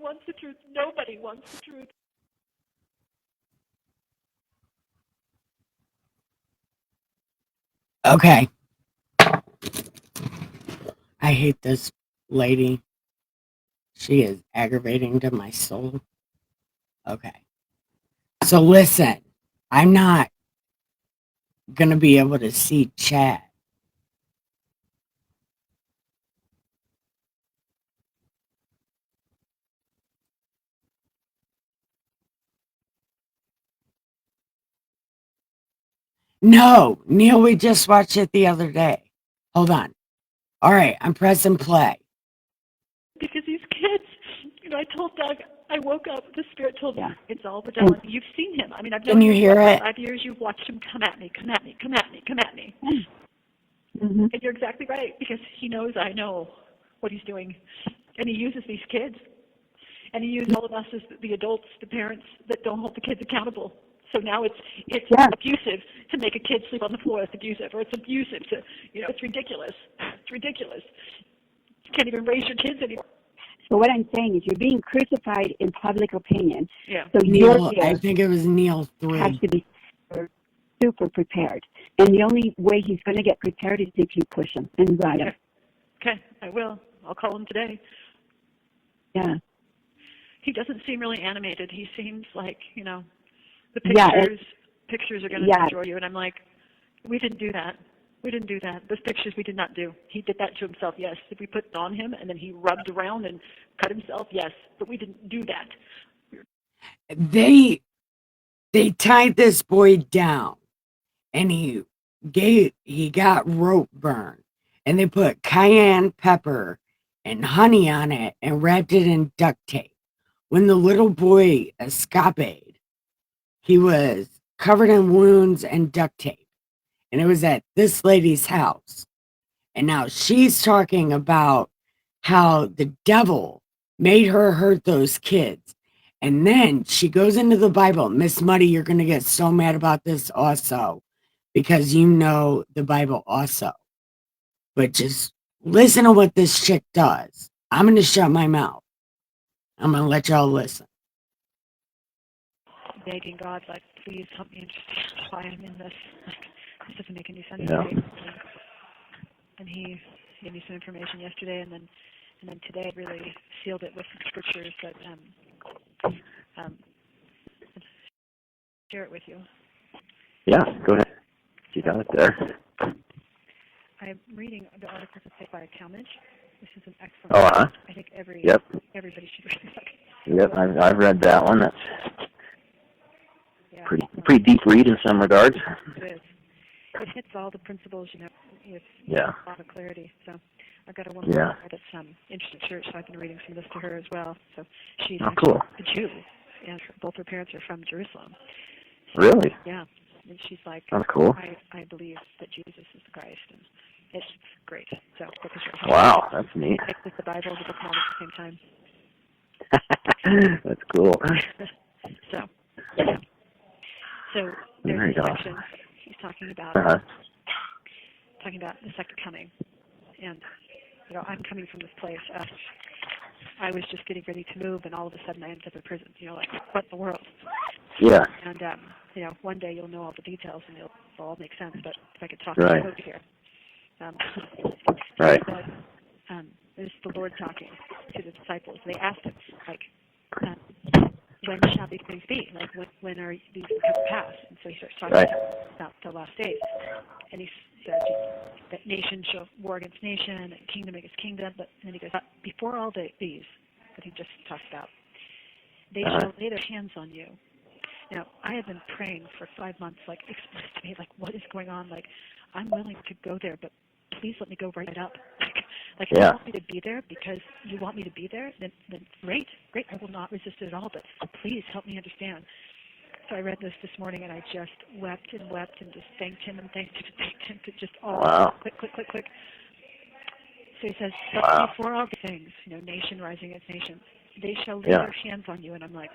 wants the truth. Nobody wants the truth. Okay. I hate this lady. She is aggravating to my soul. Okay. So listen, I'm not going to be able to see chat. No, Neil, we just watched it the other day. Hold on. All right, I'm pressing play. Because these kids, I told Doug, I woke up, the Spirit told me, it's all the devil. You've seen him. I mean, I've known Can you him hear for it? 5 years. You've watched him come at me. Mm-hmm. And you're exactly right, because he knows I know what he's doing. And he uses these kids. And he uses all of us as the adults, the parents that don't hold the kids accountable. So now it's abusive to make a kid sleep on the floor. It's abusive, or it's abusive to, it's ridiculous. It's ridiculous. You can't even raise your kids anymore. So what I'm saying is you're being crucified in public opinion. Yeah. So Neil, I think it was Neil 3. Has to be super prepared. And the only way he's going to get prepared is if you push him and ride him. Okay, I will. I'll call him today. Yeah. He doesn't seem really animated. He seems like, the pictures are going to destroy you. And I'm like, we didn't do that. We didn't do that. Those pictures we did not do. He did that to himself, yes. If we put it on him and then he rubbed around and cut himself, yes. But we didn't do that. They tied this boy down, and he got rope burn, and they put cayenne pepper and honey on it and wrapped it in duct tape. When the little boy escaped, he was covered in wounds and duct tape. And it was at this lady's house. And now she's talking about how the devil made her hurt those kids. And then she goes into the Bible. Miss Muddy, you're going to get so mad about this also, because you know the Bible also. But just listen to what this chick does. I'm going to shut my mouth. I'm going to let y'all listen. Begging God, like, please help me understand why I'm in this. Like, this doesn't make any sense Yeah. to me. And he gave me some information yesterday, and then today really sealed it with some scriptures that share it with you. Yeah, go ahead. You got it there. I'm reading the articles of faith by Talmage. This is an excellent Oh, uh-huh. book. I think everybody should read it. Yep, I've read that one. That's Yeah, pretty deep read in some regards. It is. It hits all the principles, with Yeah. a lot of clarity. So I've got a woman that's interested in church, so I've been reading some of this to her as well. So she's cool. a Jew, and both her parents are from Jerusalem. So, Really? Yeah. And she's like, that's cool. I believe that Jesus is the Christ, and it's great. So because wow, that's neat. with the Bible and the book all at the same time. That's cool. So, yeah. So there's a section he's talking about the second coming, and I'm coming from this place. I was just getting ready to move, and all of a sudden I ended up in prison. Like what in the world? Yeah. And one day you'll know all the details, and it'll all make sense. But if I could talk right. to here, right. But, this is the Lord talking to the disciples. They asked him, like, when shall these things be? Like, when are these going to pass? And so he starts talking about the last days. And he said that nation shall war against nation, and kingdom against kingdom. But then he goes, before all these that he just talked about, they shall lay their hands on you. Now, I have been praying for 5 months, like, explain to me, like, what is going on? Like, I'm willing to go there, but please let me go right up. Like, if you want me to be there because you want me to be there, then great. I will not resist it at all, but please help me understand. So I read this morning, and I just wept and just thanked him and thanked him to just all click. So he says, but before all the things, nation rising against nation, they shall lay their hands on you. And I'm like,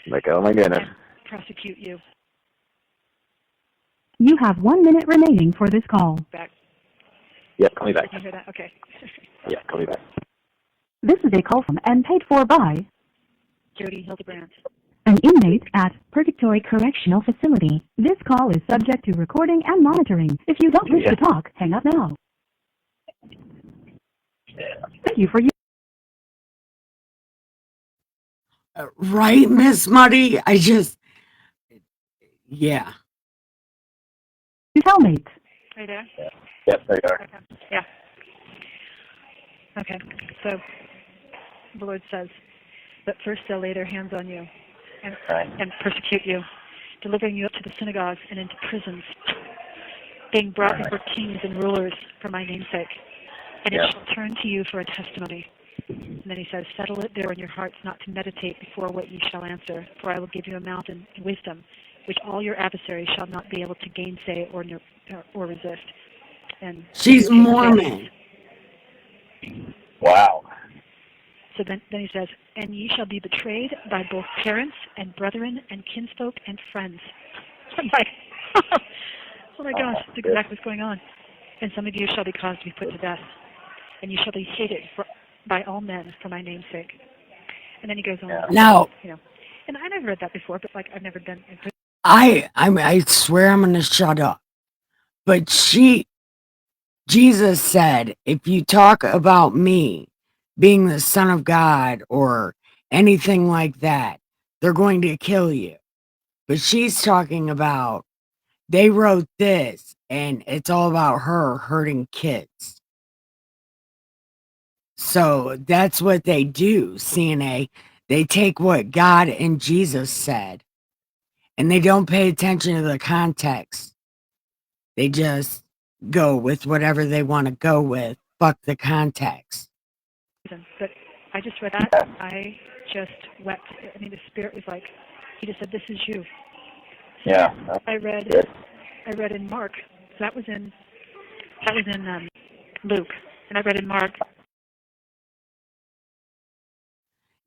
like, oh my goodness. Prosecute you. You have 1 minute remaining for this call. Back. Yeah, call me back. Did you hear that? Okay. Yeah, call me back. This is a call from and paid for by Jodi Hildebrand. an inmate at Purgatory Correctional Facility. This call is subject to recording and monitoring. If you don't wish to talk, hang up now. Thank you for your Right, Miss Muddy? Yeah. cellmate. Are you there? Yep, there you are. Okay. Yeah. Okay. So the Lord says that first they'll lay their hands on you and persecute you, delivering you up to the synagogues and into prisons, being brought before kings and rulers for my name's sake. And it shall turn to you for a testimony. And then he says, settle it there in your hearts not to meditate before what ye shall answer, for I will give you a mouth and wisdom, which all your adversaries shall not be able to gainsay or resist. And She's Mormon. Wow. So then he says, and ye shall be betrayed by both parents and brethren and kinsfolk and friends. I'm like, oh my gosh, that's exactly what's going on. And some of you shall be caused to be put to death, and you shall be hated by all men for my name's sake. And then he goes on. Now, and I never read that before, but like I've never been in prison. I swear I'm gonna shut up. But Jesus said, if you talk about me being the Son of God or anything like that, they're going to kill you. But she's talking about they wrote this and it's all about her hurting kids. So that's what they do, CNA. They take what God and Jesus said and they don't pay attention to the context. They just go with whatever they want to go with. Fuck the context. But I just read that. I just wept. I mean, the Spirit was like, he just said, this is you. Yeah. I read in Mark. So that was in Luke, and I read in Mark.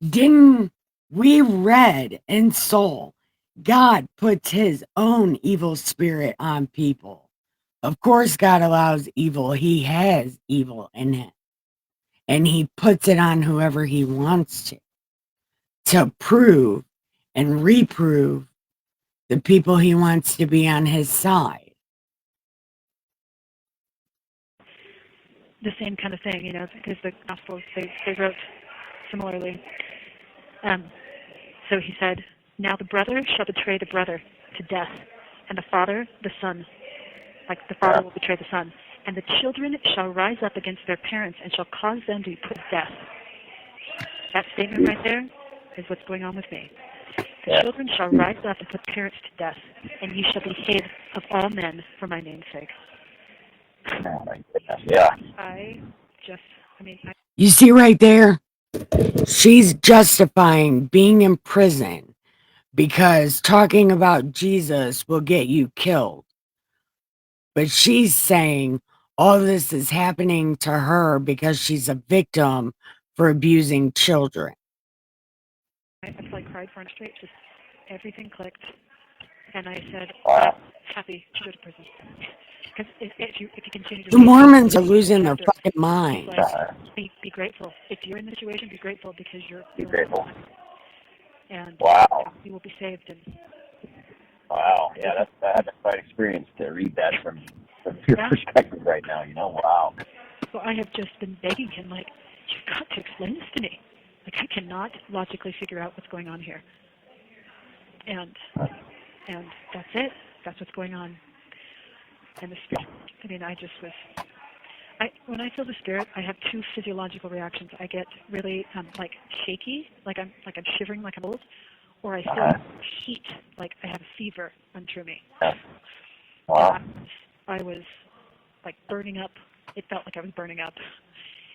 Didn't we read in Soul, God puts his own evil spirit on people. Of course, God allows evil. He has evil in him. And he puts it on whoever he wants to prove and reprove the people he wants to be on his side. The same kind of thing, because the Gospels, they wrote similarly. So he said, now the brother shall betray the brother to death, and the father the son. Like the father will betray the son. And the children shall rise up against their parents and shall cause them to be put to death. That statement right there is what's going on with me. The children shall rise up and put parents to death, and ye shall be hated of all men for my name's sake. Oh my goodness. Yeah. You see right there? She's justifying being in prison because talking about Jesus will get you killed. But she's saying all this is happening to her because she's a victim for abusing children. I cried for him straight. Just everything clicked. And I said, Wow. I'm happy to go to prison. Because if you continue to The Mormons are losing their fucking mind. Be grateful. If you're in the situation, be grateful because you're grateful. And wow. You will be saved. And wow. Yeah, I had a quite experience to read that from your perspective right now. Wow. So I have just been begging him, like, you've got to explain this to me. Like, I cannot logically figure out what's going on here. And that's it. That's what's going on. And the Spirit, when I feel the Spirit, I have two physiological reactions. I get really shaky, like I'm shivering, like I'm old, or I feel heat, like I have a fever run through me. Wow. I was like burning up. It felt like I was burning up,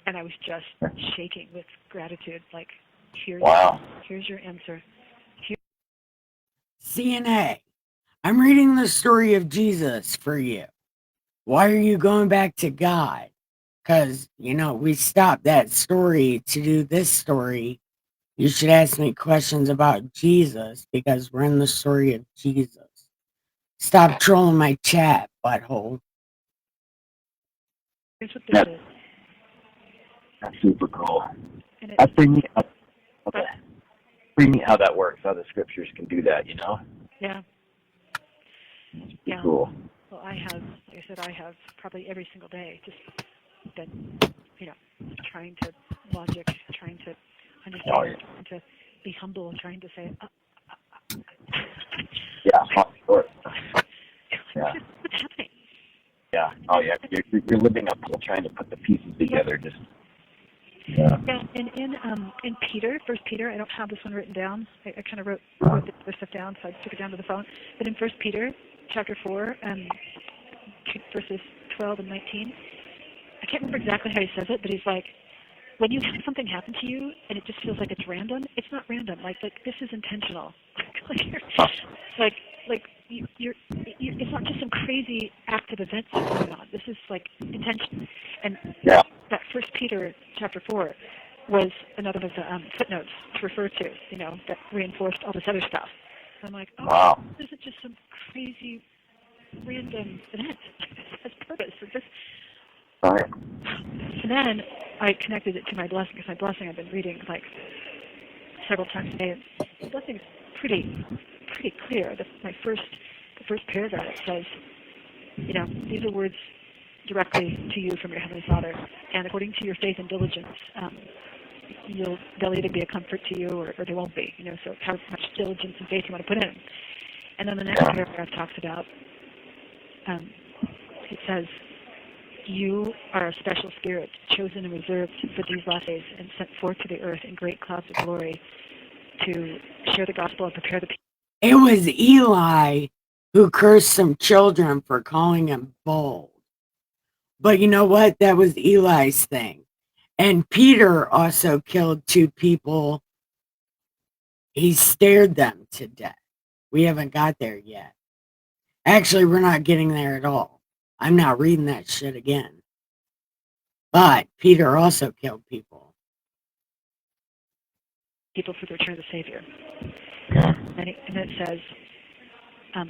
and I was just shaking with gratitude. Like, here's your answer. CNA, I'm reading the story of Jesus for you. Why are you going back to God? Because, we stopped that story to do this story. You should ask me questions about Jesus because we're in the story of Jesus. Stop trolling my chat, butthole. Here's what this is. That's super cool. And That's pretty neat. Okay. Pretty neat how that works, how the scriptures can do that, you know? yeah. It's pretty Yeah. cool. Well, like I said, I have probably every single day just been, trying to logic, trying to understand, Oh, yeah. trying to be humble, trying to say, Yeah, of course. Yeah. what's happening? Yeah. Oh, yeah. You're living up to trying to put the pieces together. Just. Yeah. Yeah, and in Peter, First Peter, I don't have this one written down. I kind of wrote the other stuff down, so I took it down to the phone. But in First Peter, chapter 4, verses 12 and 19, I can't remember exactly how he says it, but he's like, when you have something happen to you and it just feels like it's random, it's not random. Like this is intentional. It's not just some crazy act of events that's going on. This is like intention. And Yeah. that First Peter chapter 4 was another of the footnotes to refer to, that reinforced all this other stuff. I'm like, Wow. This isn't just some crazy random event. It has purpose. Right. And then I connected it to my blessing, because my blessing I've been reading like several times a day. The blessing is pretty clear. The first paragraph says, these are words directly to you from your Heavenly Father, and according to your faith and diligence, they'll either be a comfort to you or they won't be. So how much diligence and faith you want to put in. And then the next paragraph talks about, it says, you are a special spirit, chosen and reserved for these last days, and sent forth to the earth in great clouds of glory to share the gospel and prepare the people. It was Eli who cursed some children for calling him bold. But you know what? That was Eli's thing. And Peter also killed 2 people. He stared them to death. We haven't got there yet. Actually, we're not getting there at all. I'm not reading that shit again. But Peter also killed people. People for the return of the Savior. Yeah. And it says,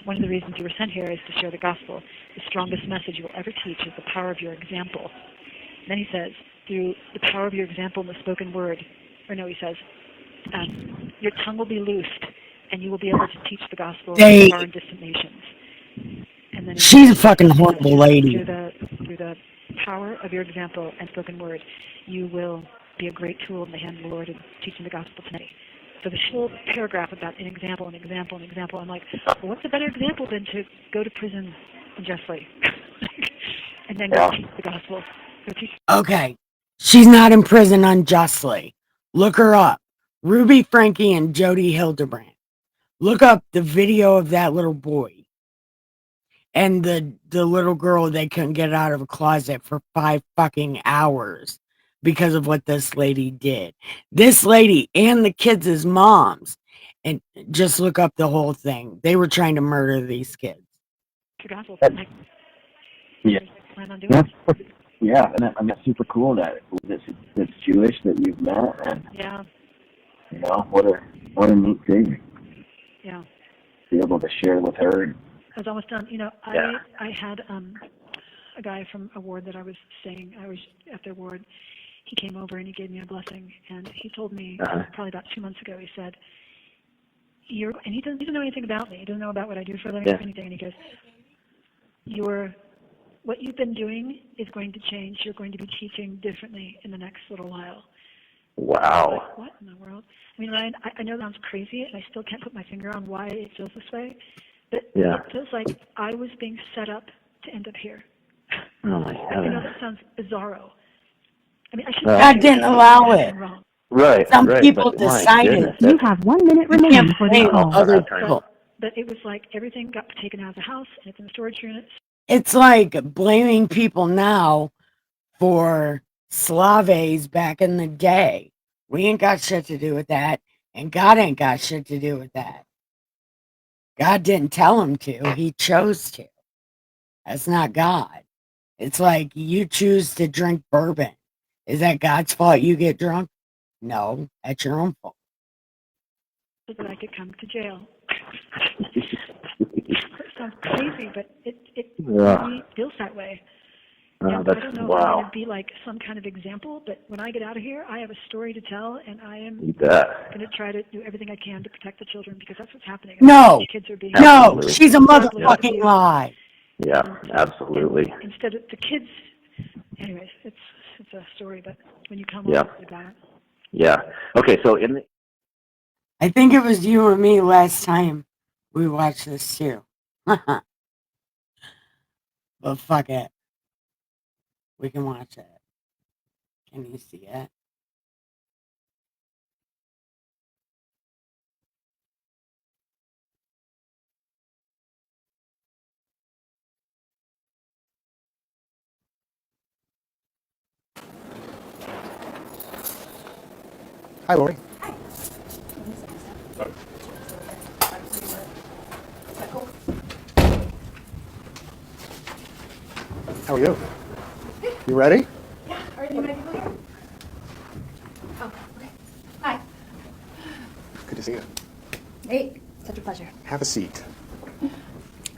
one of the reasons you were sent here is to share the gospel. The strongest message you will ever teach is the power of your example. And then he says, through the power of your example in the spoken word, he says, your tongue will be loosed, and you will be able to teach the gospel to far and distant nations. And then she's a fucking horrible lady. Through the power of your example and spoken word, you will be a great tool in the hand of the Lord in teaching the gospel to many. So this whole paragraph about an example, I'm like, well, what's a better example than to go to prison unjustly and then go teach the gospel? Okay, she's not in prison unjustly. Look her up. Ruby Frankie and Jodi Hildebrand. Look up the video of that little boy and the little girl they couldn't get out of a closet for 5 fucking hours because of what this lady did. This lady and the kids' moms. And just look up the whole thing. They were trying to murder these kids. Yeah. Yeah, and that's super cool that it's Jewish that you've met, and what a neat thing. Yeah. Be able to share with her. I was almost done. I had a guy from a ward that I was staying. I was at their ward. He came over and he gave me a blessing, and he told me probably about 2 months ago. He said, and he doesn't know anything about me. He doesn't know about what I do for a living or anything. And he goes, what you've been doing is going to change. You're going to be teaching differently in the next little while. Wow. Like, what in the world? I mean, I know that sounds crazy, and I still can't put my finger on why it feels this way. But it feels like I was being set up to end up here. Oh my God. I know that sounds bizarro. I mean, God didn't allow it. Right. Some people decided. You have 1 minute remaining for this call. Other people. But it was like everything got taken out of the house, and it's in the storage units. It's like blaming people now for Slaves back in the day. We ain't got shit to do with that, and God ain't got shit to do with that. God didn't tell him to. He chose to. That's not God. It's like you choose to drink bourbon. Is that God's fault you get drunk? No, that's your own fault. So that I could come to jail. It sounds crazy, but it really feels that way. Yeah, That's I don't know if I'm wow. going to be like some kind of example, but when I get out of here, I have a story to tell, and I am You bet. going to try to do everything I can to protect the children because that's what's happening. No. Kids are being No, Absolutely. she's a Absolutely. motherfucking lie. Yeah, And, absolutely. and instead of the kids, anyways, it's a story, but when you come Yeah. on about it. Yeah. Okay, so I think it was you and me last time we watched this too. But fuck it. We can watch it. Can you see it? Hi, Laurie. How are you? You ready? Yeah, are you ready to go here? Oh, okay. Hi. Good to see you. Hey, such a pleasure. Have a seat.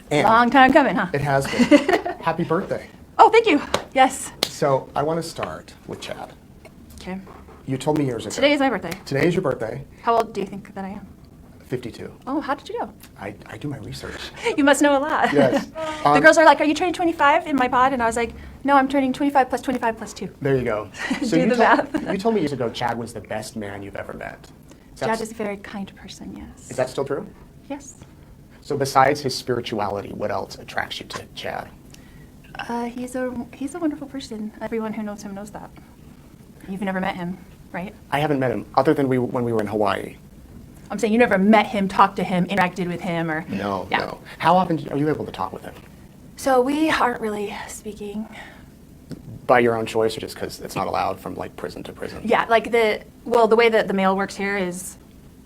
And Long time coming, huh? it has been. Happy birthday. Oh, thank you. Yes. So I want to start with Chad. Okay. You told me years ago. Today is my birthday. Today is your birthday. How old do you think that I am? 52. Oh, how did you know? I do my research. You must know a lot. Yes. The girls are like, are you turning 25 in my pod? And I was like, no, I'm turning 25 plus 25 plus 2. There you go. Do the math. You told me years ago Chad was the best man you've ever met. Chad is a very kind person, yes. Is that still true? Yes. So besides his spirituality, what else attracts you to Chad? He's a wonderful person. Everyone who knows him knows that. You've never met him, right? I haven't met him other than when we were in Hawaii. I'm saying you never met him, talked to him, interacted with him, or... No, Yeah. no. How often are you able to talk with him? So we aren't really speaking. By your own choice, or just because it's not allowed from like prison to prison? Yeah, like the way that the mail works here is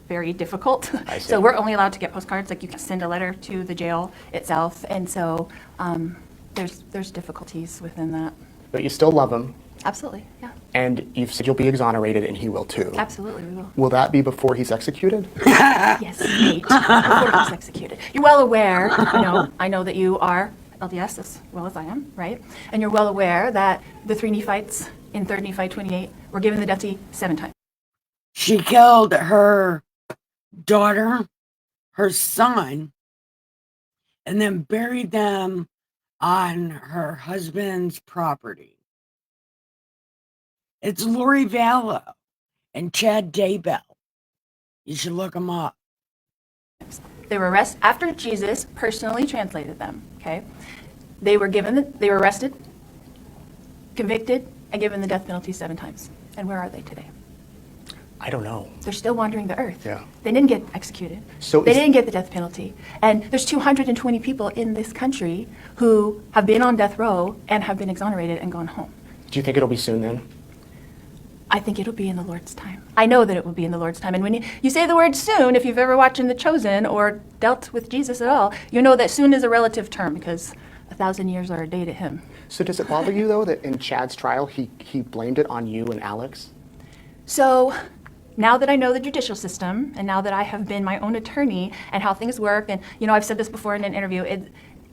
very difficult. I see. So we're only allowed to get postcards. Like you can send a letter to the jail itself, and so there's difficulties within that. But you still love him, Absolutely, yeah, and you've said you'll be exonerated, and he will too. absolutely, we will. Will that be before he's executed? Yes, Nate, before he's executed. You're well aware. I know that you are LDS as well as I am, right? And you're well aware that the 3 Nephites in 3 Nephi 28 were given the death penalty 7 times. She killed her daughter, her son, and then buried them on her husband's property. It's Laurie Vallow and Chad Daybell. You should look them up. They were arrested after Jesus personally translated them. Okay, they were arrested, convicted, and given the death penalty 7 times. And where are they today? I don't know. They're still wandering the earth. Yeah. They didn't get executed. So they didn't get the death penalty. And there's 220 people in this country who have been on death row and have been exonerated and gone home. Do you think it'll be soon then? I think it'll be in the Lord's time. I know that it will be in the Lord's time. And when you say the word soon, if you've ever watched The Chosen or dealt with Jesus at all, you know that soon is a relative term because 1,000 years are a day to him. So does it bother you though that in Chad's trial he blamed it on you and Alex? So now that I know the judicial system and now that I have been my own attorney and how things work, and I've said this before in an interview,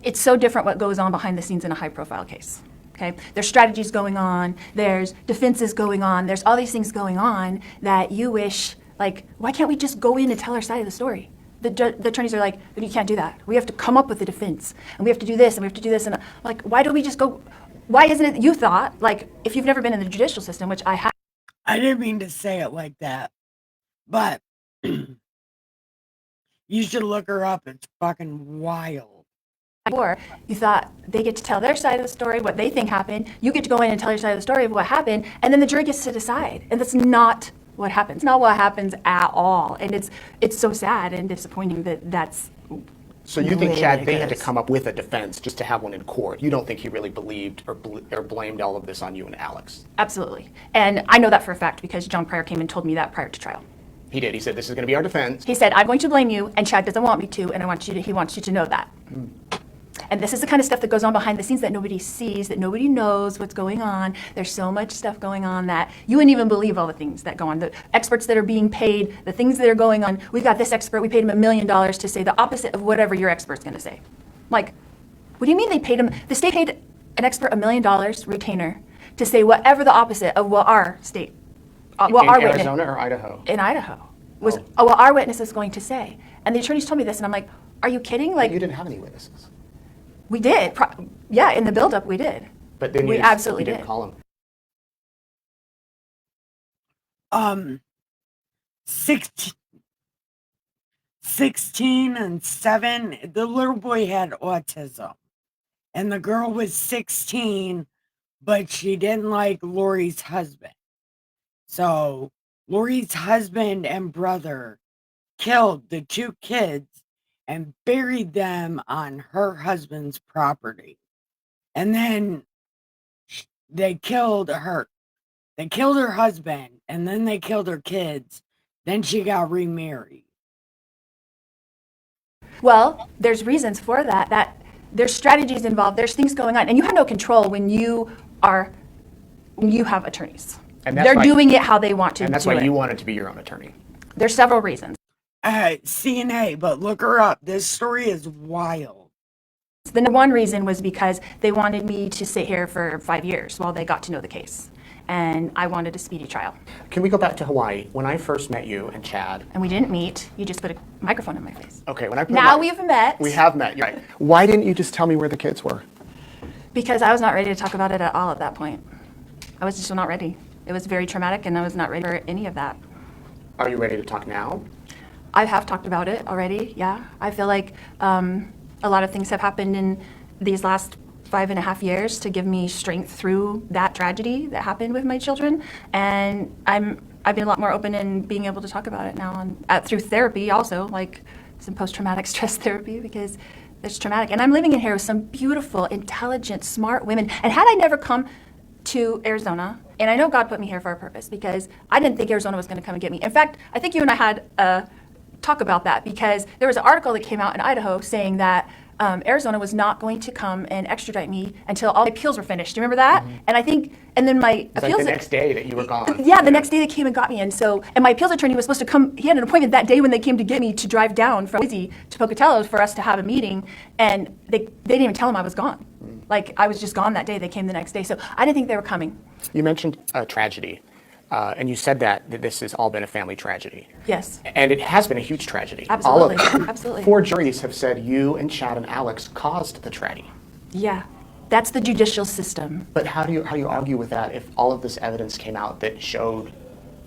it's so different what goes on behind the scenes in a high profile case. Okay? There's strategies going on, there's defenses going on, there's all these things going on that you wish, like, why can't we just go in and tell our side of the story? The attorneys are like, you can't do that. We have to come up with a defense, and we have to do this, and we have to do this, and like, why don't we just go, why isn't it, you thought, like, if you've never been in the judicial system, which I have. I didn't mean to say it like that, but you should look her up. It's fucking wild. Or you thought they get to tell their side of the story, what they think happened. You get to go in and tell your side of the story of what happened, and then the jury gets to decide. And that's not what happens. It's not what happens at all. And it's so sad and disappointing that that's. So you think Chad, they had to come up with a defense just to have one in court? You don't think he really believed or blamed all of this on you and Alex? Absolutely. And I know that for a fact because John Pryor came and told me that prior to trial. He did. He said, this is going to be our defense. He said, I'm going to blame you, and Chad doesn't want me to, and he wants you to know that. And this is the kind of stuff that goes on behind the scenes that nobody sees, that nobody knows what's going on. There's so much stuff going on that you wouldn't even believe all the things that go on. The experts that are being paid, the things that are going on. We've got this expert, we paid him $1 million to say the opposite of whatever your expert's going to say. Like, what do you mean they paid him? The state paid an expert $1 million retainer to say whatever the opposite of what our state, what our in witness Arizona or Idaho? in Idaho was what our witness is going to say. And the attorneys told me this, and I'm like, are you kidding? Like, you didn't have any witnesses. we did. Yeah, in the buildup, we did. But then we absolutely didn't did. Call him. 16 and 7, the little boy had autism. And the girl was 16, but she didn't like Laurie's husband. So Laurie's husband and brother killed the 2 kids and buried them on her husband's property. And then they killed her. They killed her husband, and then they killed her kids. Then she got remarried. Well, there's reasons for that there's strategies involved, there's things going on, and you have no control when you have attorneys. And they're doing it how they want to do it. And that's why you wanted to be your own attorney. There's several reasons. CNA, but look her up. This story is wild. The one reason was because they wanted me to sit here for 5 years while they got to know the case. And I wanted a speedy trial. Can we go back to Hawaii? When I first met you and Chad. And we didn't meet. You just put a microphone in my face. Okay, when I put now we've met. We have met, you're right. Why didn't you just tell me where the kids were? Because I was not ready to talk about it at all at that point. I was just not ready. It was very traumatic, and I was not ready for any of that. Are you ready to talk now? I have talked about it already, yeah. I feel like a lot of things have happened in these last 5.5 years to give me strength through that tragedy that happened with my children. And I've been a lot more open in being able to talk about it now, and through therapy also, like some post-traumatic stress therapy, because it's traumatic. And I'm living in here with some beautiful, intelligent, smart women. And had I never come to Arizona, and I know God put me here for a purpose, because I didn't think Arizona was going to come and get me. In fact, I think you and I had a talk about that, because there was an article that came out in Idaho saying that Arizona was not going to come and extradite me until all the appeals were finished. Do you remember that? Mm-hmm. And I think, and then my appeals... Like the next day that you were gone. Yeah, the next day they came and got me. And my appeals attorney was supposed to come, he had an appointment that day when they came to get me to drive down from Boise to Pocatello for us to have a meeting. And they didn't even tell him I was gone. Like, I was just gone that day. They came the next day. So I didn't think they were coming. You mentioned a tragedy. And you said that this has all been a family tragedy. Yes. And it has been a huge tragedy. Absolutely. Absolutely. 4 juries have said you and Chad and Alex caused the tragedy. Yeah. That's the judicial system. But how do you argue with that if all of this evidence came out that showed,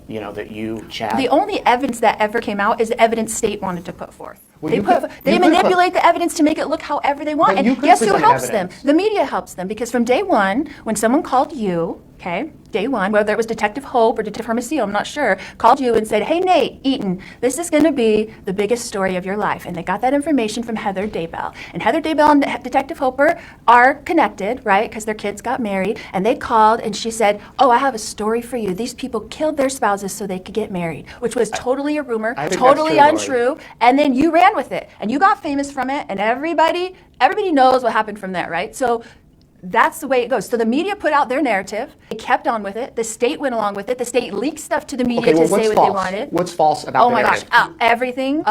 that you, Chad... The only evidence that ever came out is the evidence state wanted to put forth. Well, they manipulate the evidence to make it look however they want. And guess who helps them? The media helps them, because from day one, when someone called you, okay, day one, whether it was Detective Hope or Detective Hermosillo, I'm not sure, called you and said, hey, Nate Eaton, this is going to be the biggest story of your life. And they got that information from Heather Daybell. And Heather Daybell and Detective Hoper are connected, right, because their kids got married. And they called and she said, oh, I have a story for you. These people killed their spouses so they could get married, which was totally a rumor, totally untrue. Laurie. And then you ran with it. And you got famous from it. And everybody knows what happened from that, right? So that's the way it goes. So the media put out their narrative. They kept on with it. The state went along with it. The state leaked stuff to the media to say what they wanted. What's false about the narrative? Oh my gosh, everything.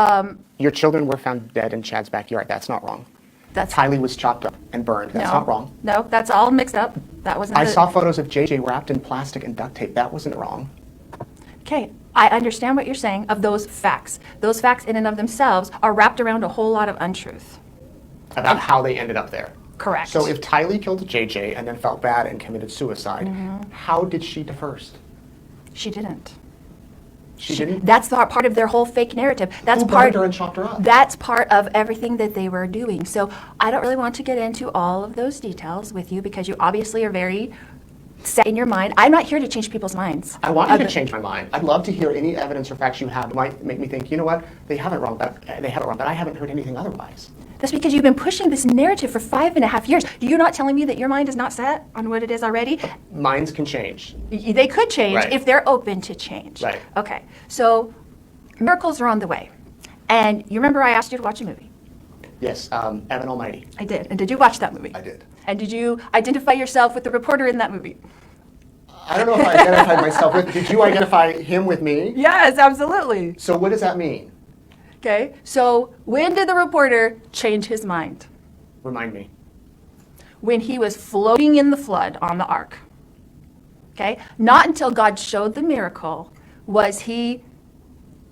Your children were found dead in Chad's backyard. That's not wrong. That's Tylee was chopped up and burned. That's not wrong. No, that's all mixed up. That wasn't. I saw photos of JJ wrapped in plastic and duct tape. That wasn't wrong. Okay, I understand what you're saying of those facts. Those facts in and of themselves are wrapped around a whole lot of untruth. About how they ended up there. Correct. So if Tylee killed JJ and then felt bad and committed suicide, how did she die first? She didn't. She didn't? That's part of their whole fake narrative. That's Who burned her and chopped her up? That's part of everything that they were doing. So I don't really want to get into all of those details with you, because you obviously are very set in your mind. I'm not here to change people's minds. I want you to change my mind. I'd love to hear any evidence or facts you have that might make me think, you know what, they have it wrong, but I haven't heard anything otherwise. That's because you've been pushing this narrative for 5.5 years. You're not telling me that your mind is not set on what it is already? Minds can change. They could change if they're open to change. Right. Okay, so miracles are on the way. And you remember I asked you to watch a movie? Yes, Evan Almighty. I did. And did you watch that movie? I did. And did you identify yourself with the reporter in that movie? I don't know if I identified myself with. Did you identify him with me? Yes, absolutely. So what does that mean? Okay, so when did the reporter change his mind? Remind me. when he was floating in the flood on the ark. Okay? Not until God showed the miracle was he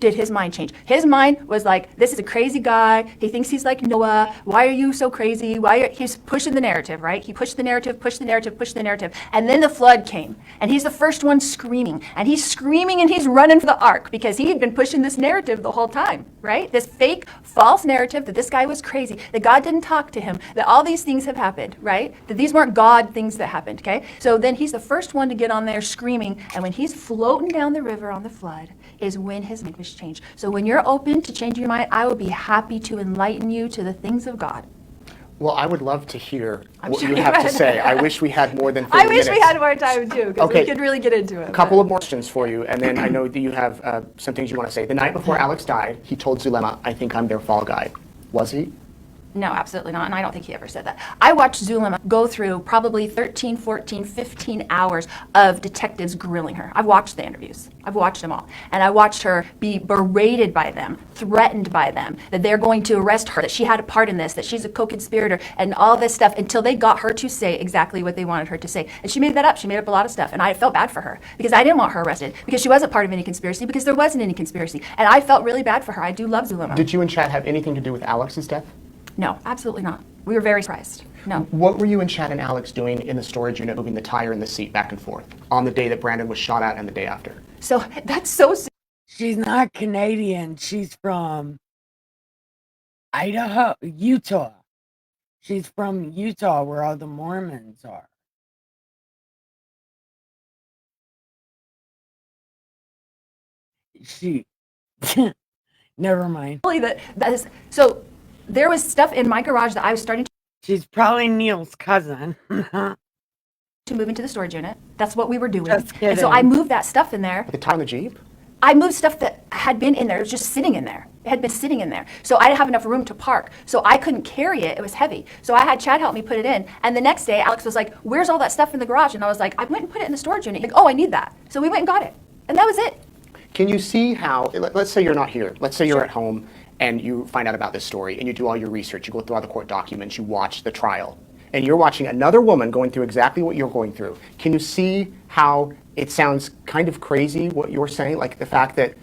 did his mind change. His mind was like, this is a crazy guy. He thinks he's like Noah. Why are you so crazy? He's pushing the narrative, right? He pushed the narrative, pushed the narrative, pushed the narrative. And then the flood came. And he's the first one screaming. And he's screaming and he's running for the ark because he had been pushing this narrative the whole time, right? This fake, false narrative that this guy was crazy, that God didn't talk to him, that all these things have happened, right? That these weren't God things that happened, okay? So then he's the first one to get on there screaming. And when he's floating down the river on the flood is when his mind was changed. So when you're open to changing your mind, I will be happy to enlighten you to the things of God. Well, I would love to hear what you have to say. I wish we had more than 30 I wish minutes. we had more time too, because we could really get into it. A couple of more questions for you, and then I know that you have some things you want to say. The night before Alex died, he told Zulema, I think I'm their fall guy. Was he? No, absolutely not, and I don't think he ever said that. I watched Zulema go through probably 13, 14, 15 hours of detectives grilling her. I've watched the interviews. I've watched them all. And I watched her be berated by them, threatened by them, that they're going to arrest her, that she had a part in this, that she's a co-conspirator, and all this stuff until they got her to say exactly what they wanted her to say. And she made that up. She made up a lot of stuff, and I felt bad for her because I didn't want her arrested because she wasn't part of any conspiracy, because there wasn't any conspiracy. And I felt really bad for her. I do love Zulema. Did you and Chad have anything to do with Alex's death? No, absolutely not. We were very surprised. No. What were you and Chad and Alex doing in the storage unit, moving the tire and the seat back and forth on the day that Brandon was shot at and the day after? So that's so. She's not Canadian. She's from Idaho, Utah. She's from Utah, where all the Mormons are. She. Never mind. That is so. There was stuff in my garage that I was starting She's probably Neil's cousin. to move into the storage unit. That's what we were doing. Just kidding. And so I moved that stuff in there. The tire on the Jeep? I moved stuff that had been in there. It was just sitting in there. It had been sitting in there. So I didn't have enough room to park. So I couldn't carry it. It was heavy. So I had Chad help me put it in. And the next day, Alex was like, where's all that stuff in the garage? And I was like, I went and put it in the storage unit. He's like, oh, I need that. So we went and got it. And that was it. Can you see how, let's say you're not here. Let's say you're at home and you find out about this story and you do all your research. You go through all the court documents. You watch the trial. And you're watching another woman going through exactly what you're going through. Can you see how it sounds kind of crazy what you're saying? Like the fact that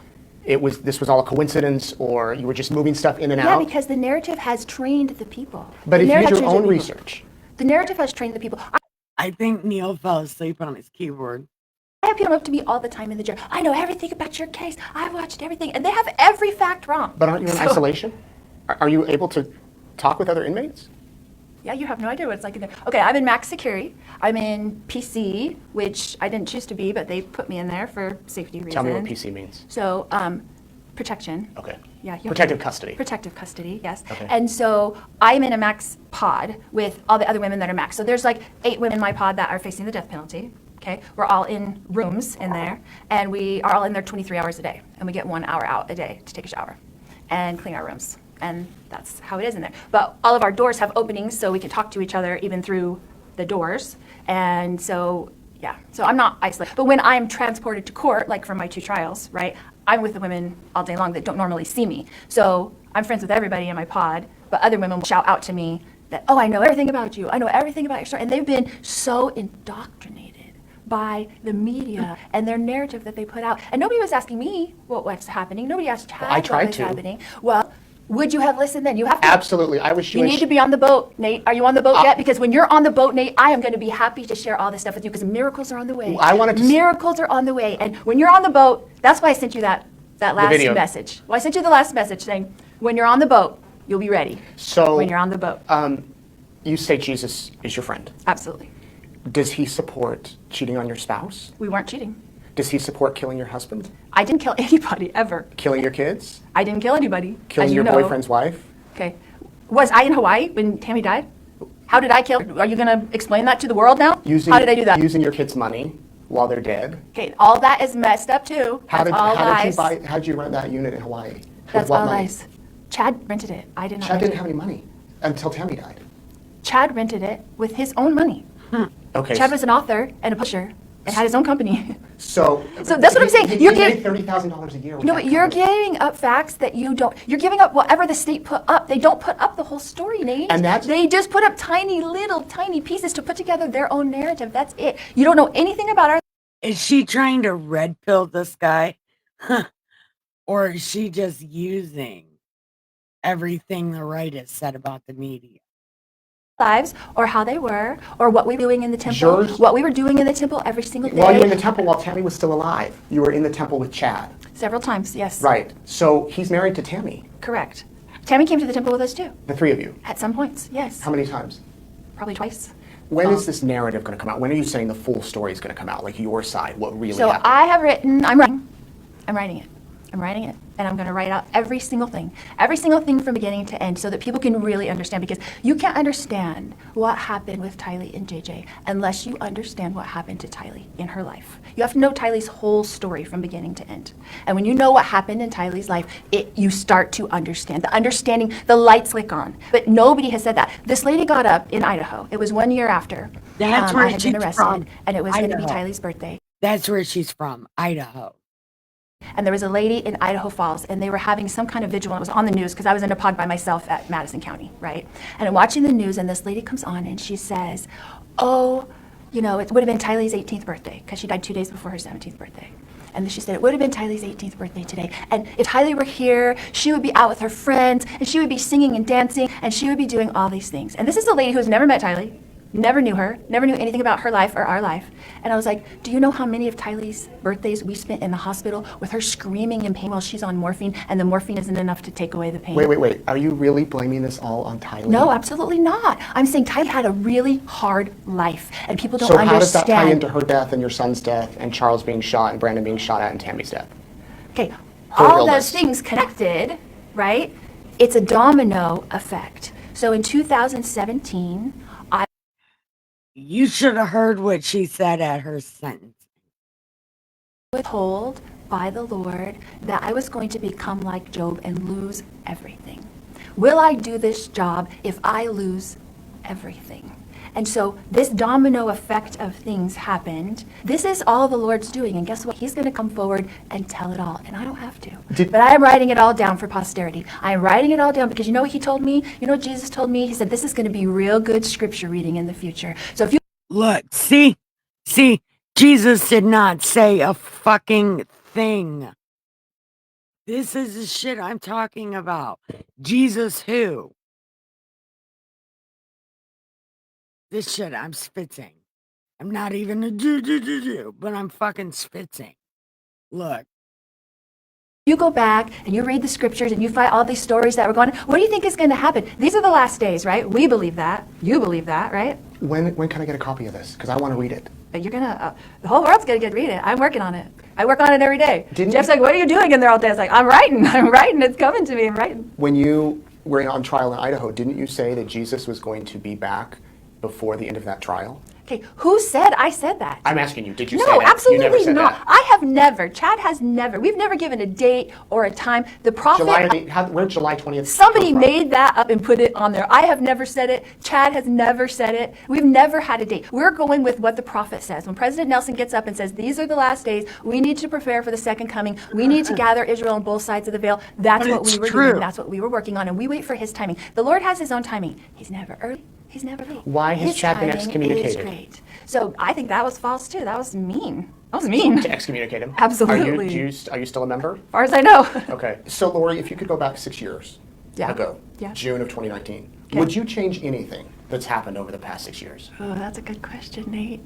this was all a coincidence, or you were just moving stuff in and out? Yeah, because the narrative has trained the people. But if you did your own research. The narrative has trained the people. I think Neil fell asleep on his keyboard. I have people up to me all the time in the jail. I know everything about your case. I've watched everything. And they have every fact wrong. But aren't you in isolation? Are you able to talk with other inmates? Yeah, you have no idea what it's like in there. Okay, I'm in max security. I'm in PC, which I didn't choose to be, but they put me in there for safety reasons. Tell me what PC means. So, protection. Okay. Yeah. Protective custody. Protective custody, yes. Okay. And so I'm in a max pod with all the other women that are max. So there's like 8 women in my pod that are facing the death penalty. Okay, we're all in rooms in there, and we are all in there 23 hours a day, and we get 1 hour out a day to take a shower and clean our rooms, and that's how it is in there. But all of our doors have openings, so we can talk to each other even through the doors, and so, yeah, so I'm not isolated. But when I'm transported to court, like for my 2 trials, right, I'm with the women all day long that don't normally see me. So I'm friends with everybody in my pod, but other women will shout out to me that, oh, I know everything about you, I know everything about your story, and they've been so indoctrinated by the media and their narrative that they put out. And nobody was asking me what's happening. Nobody asked Chad I tried what was to. happening. Well, would you have listened then? You have to. Absolutely. I was You need to be on the boat, Nate. Are you on the boat yet? Because when you're on the boat, Nate, I am going to be happy to share all this stuff with you because miracles are on the way. I wanted to Miracles are on the way. And when you're on the boat, that's why I sent you that last video. message. Well, I sent you the last message saying, when you're on the boat, you'll be ready. So when you're on the boat. You say Jesus is your friend. Absolutely. Does he support cheating on your spouse? We weren't cheating. Does he support killing your husband? I didn't kill anybody, ever. Killing your kids? I didn't kill anybody. Killing as your you know. boyfriend's wife? Okay. Was I in Hawaii when Tammy died? How did I kill? Are you going to explain that to the world now? How did I do that? Using your kids' money while they're dead. Okay, all that is messed up too. How did you rent that unit in Hawaii? That's all lies. Chad rented it. I did not. Chad didn't have any money until Tammy died. Chad rented it with his own money. Okay. Chad was an author and a publisher and had his own company. So that's what I'm saying. You're getting $30,000 a year. No, but you're giving up facts that you don't. You're giving up whatever the state put up. They don't put up the whole story, Nate. And they just put up tiny pieces to put together their own narrative. That's it. You don't know anything about our. Is she trying to red pill this guy? Or is she just using everything the right has said about the media? Lives, or how they were, or what we were doing in the temple, what we were doing in the temple every single day. While you were in the temple, while Tammy was still alive, you were in the temple with Chad. Several times, yes. Right. So he's married to Tammy. Correct. Tammy came to the temple with us too. The three of you? At some points, yes. How many times? Probably twice. When is this narrative going to come out? When are you saying the full story is going to come out? Like your side, what really happened? So I have written, I'm writing it, and I'm going to write out every single thing from beginning to end so that people can really understand, because you can't understand what happened with Tylee and JJ unless you understand what happened to Tylee in her life. You have to know Tylee's whole story from beginning to end. And when you know what happened in Tylee's life, you start to understand. The lights click on. But nobody has said that. This lady got up in Idaho. It was 1 year after That's where I had she's been arrested, from. and it was going to be Idaho. Tylee's birthday. That's where she's from, Idaho. And there was a lady in Idaho Falls, and they were having some kind of vigil. And it was on the news because I was in a pod by myself at Madison County, right? And I'm watching the news, and this lady comes on, and she says, oh, you know, it would have been Tylee's 18th birthday because she died 2 days before her 17th birthday. And then she said, it would have been Tylee's 18th birthday today. And if Tylee were here, she would be out with her friends, and she would be singing and dancing, and she would be doing all these things. And this is a lady who's never met Tylee, never knew her, never knew anything about her life or our life. And I was like, do you know how many of Tylee's birthdays we spent in the hospital with her screaming in pain while she's on morphine, and the morphine isn't enough to take away the pain? Wait. Are you really blaming this all on Tylee? No, absolutely not. I'm saying Tylee had a really hard life, and people don't understand. So how does that tie into her death and your son's death and Charles being shot and Brandon being shot at and Tammy's death? Okay, all those things connected, right? It's a domino effect. So in 2017, You should have heard what she said at her sentence. I was told by the Lord that I was going to become like Job and lose everything. Will I do this job if I lose everything? And so this domino effect of things happened. This is all the Lord's doing. And guess what? He's going to come forward and tell it all. And I don't have to. But I am writing it all down for posterity. I am writing it all down because you know what he told me? You know what Jesus told me? He said, this is going to be real good scripture reading in the future. So if you Look, see, Jesus did not say a fucking thing. This is the shit I'm talking about. Jesus who? This shit I'm spitting. I'm not even a do, but I'm fucking spitting. Look. you go back and you read the scriptures and you find all these stories that were going on, what do you think is going to happen? These are the last days, right? We believe that. You believe that, right? When can I get a copy of this? Because I want to read it. But you're going to, the whole world's going to get to read it. I'm working on it. I work on it every day. Didn't Jeff's you- like, what are you doing in there all day? I was like, I'm writing. It's coming to me. I'm writing. When you were on trial in Idaho, didn't you say that Jesus was going to be back before the end of that trial? Okay, who said I said that? I'm asking you, did you say that? No, You never absolutely said not. that. I have never, Chad has never, we've never given a date or a time. The prophet, Where did July 20th somebody come from? made that up and put it on there. I have never said it. Chad has never said it. We've never had a date. We're going with what the prophet says. When President Nelson gets up and says, these are the last days, we need to prepare for the second coming. We need to gather Israel on both sides of the veil. That's But what we it's were true. doing. That's what we were working on. And we wait for his timing. The Lord has his own timing. He's never early. He's never late. Why has His Chad been timing excommunicated? is great. So I think that was false too. That was mean. That was mean. To excommunicate him? Absolutely. Are you still a member? As far as I know. Okay. So, Laurie, if you could go back 6 years Yeah. ago, Yeah. June of 2019, Okay. would you change anything that's happened over the past 6 years? Oh, that's a good question, Nate.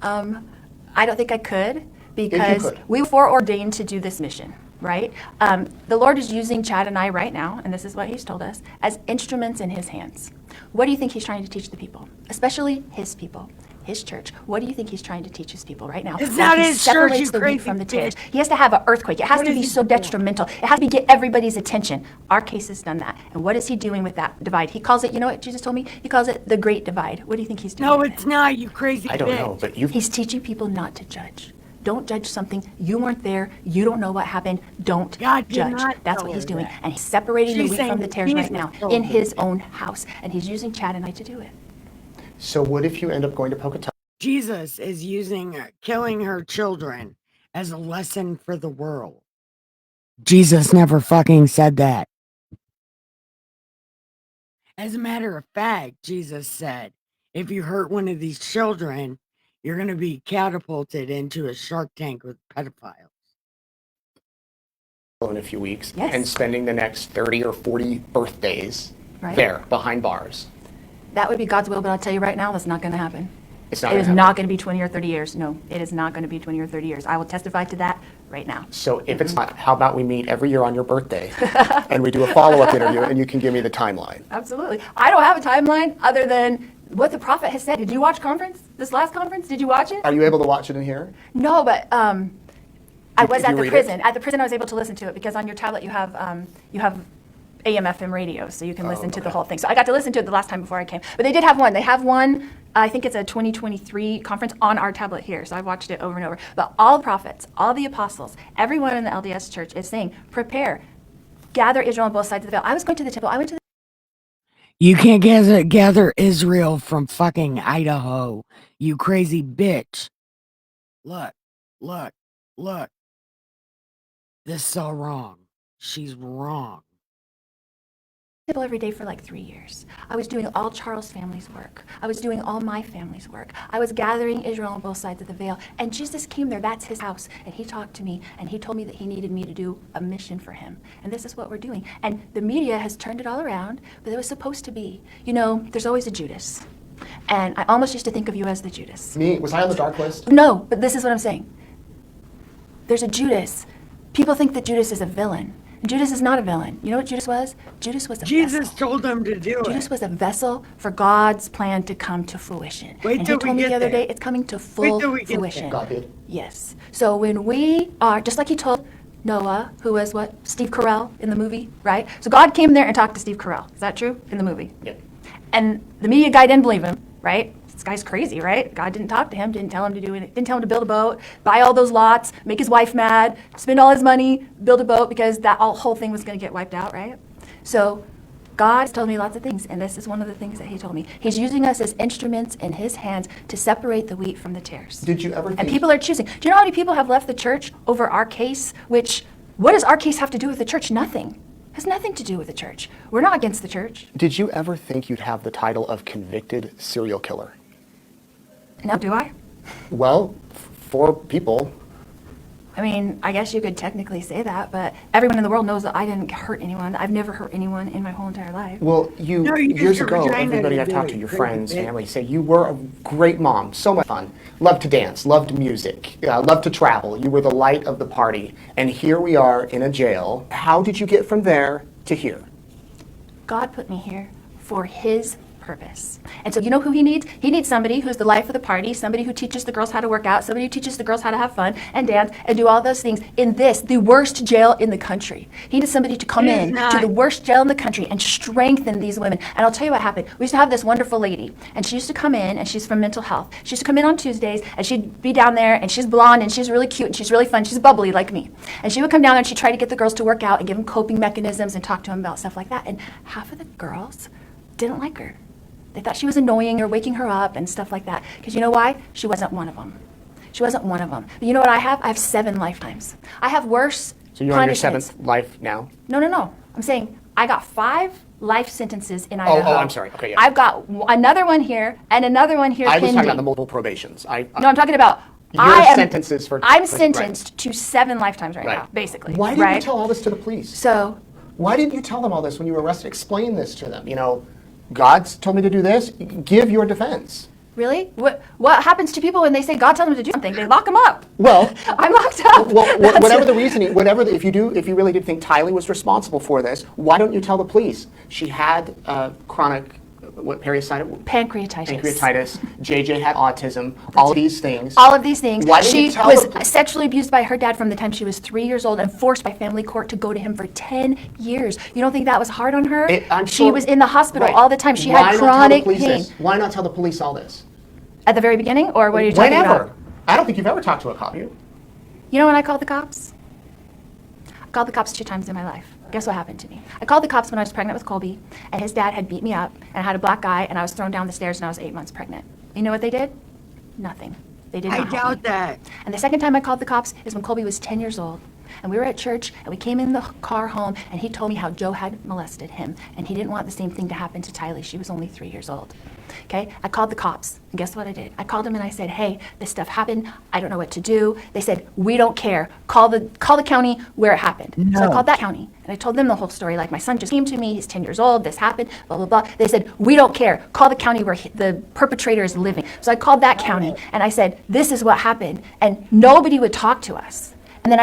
I don't think I could because could. we were foreordained to do this mission, right? The Lord is using Chad and I right now, and this is what He's told us, as instruments in His hands. What do you think He's trying to teach the people, especially His people? His church. What do you think He's trying to teach His people right now? It's While not He his church, separates you the wheat crazy from the bitch. tares. He has to have an earthquake. It has What to is be he so doing? detrimental. It has to get everybody's attention. Our case has done that. And what is He doing with that divide? He calls it, you know what Jesus told me? He calls it the great divide. What do you think He's doing No, with it's it? not, you crazy I don't bitch. know, but you've... He's teaching people not to judge. Don't judge something. You weren't there. You don't know what happened. Don't God did judge. not That's tell what He's her doing. that. And He's separating She's the wheat saying from the tares Jesus right now told in her His that. own house. And He's using Chad and I to do it. So what if you end up going to Pocatello Jesus is using killing her children as a lesson for the world. Jesus never fucking said that. As a matter of fact, Jesus said, if you hurt one of these children, you're going to be catapulted into a shark tank with pedophiles. In a few weeks, Yes. and spending the next 30 or 40 birthdays Right. there, behind bars. That would be God's will, but I'll tell you right now, that's not going to happen. It's not It gonna is happen. not going to be 20 or 30 years. No, it is not going to be 20 or 30 years. I will testify to that right now. So if it's not, how about we meet every year on your birthday and we do a follow-up interview and you can give me the timeline? Absolutely. I don't have a timeline other than what the prophet has said. Did you watch conference? This last conference? Did you watch it? Are you able to watch it in here? No, but I was Did at you the read it? prison. At the prison, I was able to listen to it because on your tablet you have AM/FM radio, so you can listen to the whole thing. So I got to listen to it the last time before I came. But they did have one. They have one. I think it's a 2023 conference on our tablet here. So I've watched it over and over. But all the prophets, all the apostles, everyone in the LDS church is saying, prepare, gather Israel on both sides of the veil. I was going to the temple. I went to the You can't gather Israel from fucking Idaho, you crazy bitch. Look. This is all wrong. She's wrong. temple every day for like 3 years. I was doing all Charles' family's work. I was doing all my family's work. I was gathering Israel on both sides of the veil. And Jesus came there. That's his house. And he talked to me. And he told me that he needed me to do a mission for him. And this is what we're doing. And the media has turned it all around. But it was supposed to be. You know, there's always a Judas. And I almost used to think of you as the Judas. Me? Was I on the dark list? No, but this is what I'm saying. There's a Judas. People think that Judas is a villain. Judas is not a villain. You know what Judas was? Judas was a Jesus vessel. told them to do Judas it. was a vessel for God's plan to come to fruition. Wait and till he told we me the get other there. day, it's coming to Wait full till we get fruition. God did. Yes. So when we are, just like he told Noah, who was what? Steve Carell in the movie, right? So God came there and talked to Steve Carell. Is that true? In the movie. Yeah. And the media guy didn't believe him, right? This guy's crazy, right? God didn't talk to him, didn't tell him to do it, didn't tell him to build a boat, buy all those lots, make his wife mad, spend all his money, build a boat because that whole thing was going to get wiped out, right? So God has told me lots of things, and this is one of the things that he told me. He's using us as instruments in his hands to separate the wheat from the tares. Did you ever And think... people are choosing. Do you know how many people have left the church over our case? Which, what does our case have to do with the church? Nothing. Has nothing to do with the church. We're not against the church. Did you ever think you'd have the title of convicted serial killer? Now, do I? Well, for people, I mean, I guess you could technically say that, but everyone in the world knows that I didn't hurt anyone. I've never hurt anyone in my whole entire life. well, No, you years used your ago, vagina everybody to I've do talked it, to, your crazy friends, bitch. family, say you were a great mom, so much fun, loved to dance, loved music, loved to travel. You were the light of the party. And here we are in a jail. How did you get from there to here? God put me here for his purpose. And so you know who he needs? He needs somebody who's the life of the party, somebody who teaches the girls how to work out, somebody who teaches the girls how to have fun and dance and do all those things in this, the worst jail in the country. He needs somebody to come It is in not. to the worst jail in the country and strengthen these women. And I'll tell you what happened. We used to have this wonderful lady, and she used to come in, and she's from mental health. She used to come in on Tuesdays, and she'd be down there, and she's blonde, and she's really cute, and she's really fun. She's bubbly like me. And she would come down there, and she'd try to get the girls to work out and give them coping mechanisms and talk to them about stuff like that. And half of the girls didn't like her. They thought she was annoying or waking her up and stuff like that. Because you know why? She wasn't one of them. She wasn't one of them. But you know what I have? I have 7 lifetimes. I have worse So you're on your punishments. 7th life now? No. I'm saying I got 5 life sentences in Idaho. Oh, I'm sorry. Okay, yeah. I've got another one here and another one here I was pending. talking about the multiple probations. No, I'm talking about Your sentences for... I'm right. sentenced to 7 lifetimes right Right. now, basically. Why didn't right? you tell all this to the police? So Why didn't you tell them all this when you were arrested? Explain this to them. You know, God's told me to do this. Give your defense. really, what happens to people when they say God told them to do something? They lock them up. Well, I'm locked up. well, That's whatever it. the reasoning, if you really did think Tylee was responsible for this, why don't you tell the police? She had chronic, pancreatitis. JJ had autism. All of these things. All of these things. Why didn't She you tell was the- sexually abused by her dad from the time she was 3 years old and forced by family court to go to him for 10 years. You don't think that was hard on her? I'm She sure- was in the hospital Right. all the time. She Why had not tell the chronic police pain. this? Why not tell the police all this? At the very beginning, or what are you talking Whenever. about? I don't think you've ever talked to a cop. You? You know when I called the cops? I called the cops 2 times in my life. Guess what happened to me? I called the cops when I was pregnant with Colby, and his dad had beat me up, and I had a black eye, and I was thrown down the stairs, and I was 8 months pregnant. You know what they did? Nothing. They did I not help me. doubt that. And the second time I called the cops is when Colby was 10 years old. And we were at church, and we came in the car home, and he told me how Joe had molested him, and he didn't want the same thing to happen to Tylee. She was only 3 years old. Okay? I called the cops, and guess what I did? I called them and I said, hey, this stuff happened. I don't know what to do. They said, we don't care. Call the county where it happened. So I called that county, and I told them the whole story. Like, my son just came to me. He's 10 years old. This happened, blah, blah, blah. They said, we don't care. Call the county where the perpetrator is living. So I called that county, and I said, this is what happened. And nobody would talk to us. And then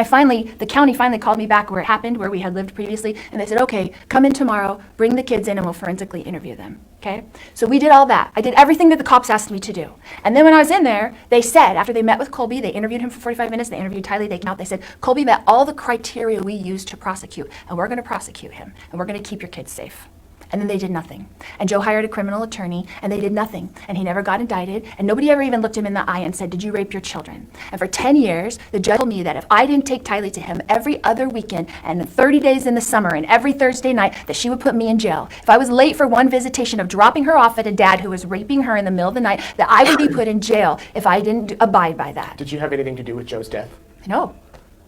the county finally called me back where it happened, where we had lived previously, and they said, okay, come in tomorrow, bring the kids in, and we'll forensically interview them, okay? So we did all that. I did everything that the cops asked me to do. And then when I was in there, they said, after they met with Colby, they interviewed him for 45 minutes, they interviewed Tylee, they came out, they said, Colby met all the criteria we used to prosecute, and we're gonna prosecute him, and we're gonna keep your kids safe. And then they did nothing. And Joe hired a criminal attorney, and they did nothing. And he never got indicted, and nobody ever even looked him in the eye and said, did you rape your children? And for 10 years, the judge told me that if I didn't take Tylee to him every other weekend, and 30 days in the summer, and every Thursday night, that she would put me in jail. If I was late for one visitation of dropping her off at a dad who was raping her in the middle of the night, that I would be put in jail if I didn't abide by that. Did you have anything to do with Joe's death? No.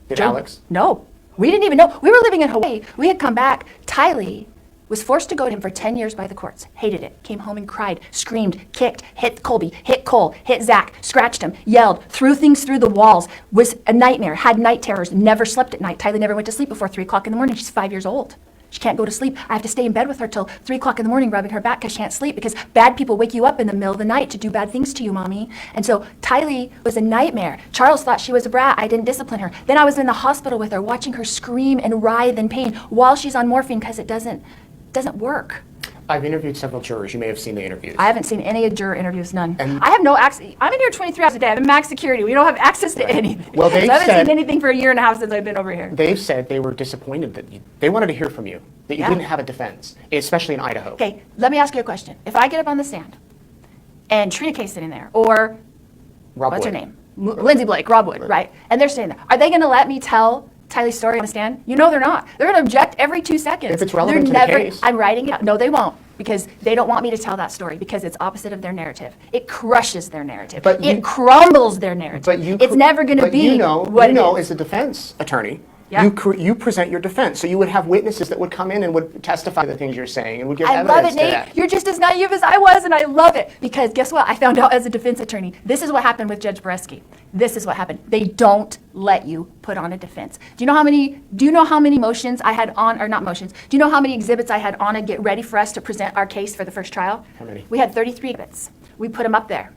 Did Alex? No. We didn't even know. We were living in Hawaii. We had come back. Tylee was forced to go to him for 10 years by the courts, hated it, came home and cried, screamed, kicked, hit Colby, hit Cole, hit Zach, scratched him, yelled, threw things through the walls, was a nightmare, had night terrors, never slept at night. Tylee never went to sleep before 3 o'clock in the morning. She's 5 years old. She can't go to sleep. I have to stay in bed with her till 3 o'clock in the morning rubbing her back because she can't sleep because bad people wake you up in the middle of the night to do bad things to you, Mommy. And so Tylee was a nightmare. Charles thought she was a brat. I didn't discipline her. Then I was in the hospital with her watching her scream and writhe in pain while she's on morphine because it doesn't work. I've interviewed several jurors. You may have seen the interviews. I haven't seen any juror interviews, none. And I have no access. I'm in here 23 hours a day. I'm in max security. We don't have access to anything. Well, so I haven't said, seen anything for a year and a half since I've been over here. They've said they were disappointed that they wanted to hear from you, that you didn't have a defense, especially in Idaho. Okay, let me ask you a question. If I get up on the stand and Trina Kay's sitting there, or what's her name? Lindsay Blake, Rob Wood, right? And they're sitting there. Are they going to let me tell Tylee's story on the stand? You know they're not. They're going to object every 2 seconds. If it's relevant to the case. I'm writing it out. No, they won't, because they don't want me to tell that story because it's opposite of their narrative. It crushes their narrative. It crumbles their narrative. It's never going to be what it is. As a defense attorney, Yeah. you present your defense. So you would have witnesses that would come in and would testify to the things you're saying and would give I evidence love it, to Nate. that. You're just as naive as I was, and I love it. Because guess what? I found out as a defense attorney. This is what happened with Judge Boreski. This is what happened. They don't let you put on a defense. Do you know how many motions I had on, or not motions, do you know how many exhibits I had on to get ready for us to present our case for the first trial? How many? We had 33 exhibits. We put them up there.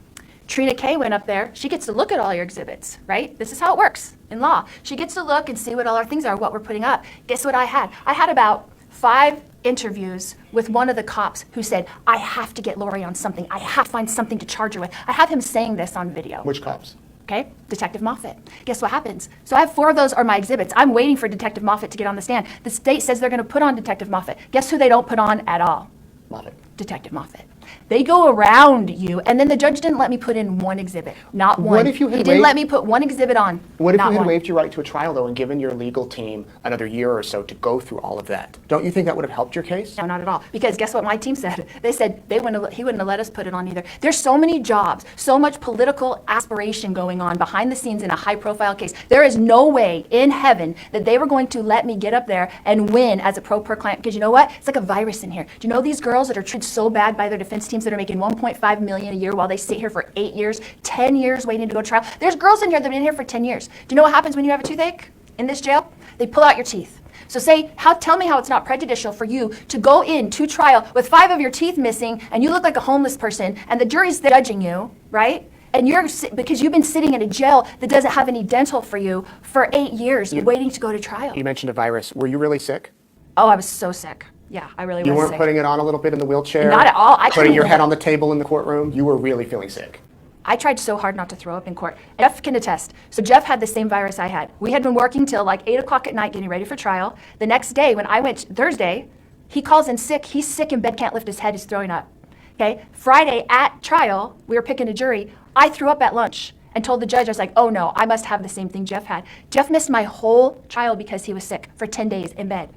Trina Kay went up there. She gets to look at all your exhibits, right? This is how it works in law. She gets to look and see what all our things are, what we're putting up. Guess what I had? I had about 5 interviews with one of the cops who said, I have to get Laurie on something. I have to find something to charge her with. I have him saying this on video. Which cops? Okay, Detective Moffat. Guess what happens? So I have 4 of those are my exhibits. I'm waiting for Detective Moffat to get on the stand. The state says they're going to put on Detective Moffat. Guess who they don't put on at all? Moffat. Detective Moffat. They go around you, and then the judge didn't let me put in one exhibit, not one. What if you had He didn't let me put one exhibit on. What if not you had one. waived your right to a trial, though, and given your legal team another year or so to go through all of that? Don't you think that would have helped your case? No, not at all. Because guess what my team said? They said he wouldn't have let us put it on either. There's so many jobs, so much political aspiration going on behind the scenes in a high-profile case. There is no way in heaven that they were going to let me get up there and win as a pro per client. Because you know what? It's like a virus in here. Do you know these girls that are treated so bad by their defense teams that are making $1.5 million a year while they sit here for 8 years, 10 years waiting to go to trial? There's girls in here that have been here for 10 years. Do you know what happens when you have a toothache in this jail? They pull out your teeth. So tell me how it's not prejudicial for you to go into trial with 5 of your teeth missing and you look like a homeless person and the jury's judging you, right? And because you've been sitting in a jail that doesn't have any dental for you for 8 years waiting to go to trial. You mentioned a virus. Were you really sick? Oh, I was so sick. Yeah, I really was sick. You weren't putting it on a little bit in the wheelchair? Not at all. Putting your head on the table in the courtroom? You were really feeling sick? I tried so hard not to throw up in court. Jeff can attest. So Jeff had the same virus I had. We had been working till like 8 o'clock at night getting ready for trial. The next day, when I went Thursday, he calls in sick. He's sick in bed, can't lift his head, he's throwing up. Okay. Friday at trial, we were picking a jury. I threw up at lunch and told the judge, I was like, oh no, I must have the same thing Jeff had. Jeff missed my whole trial because he was sick for 10 days in bed.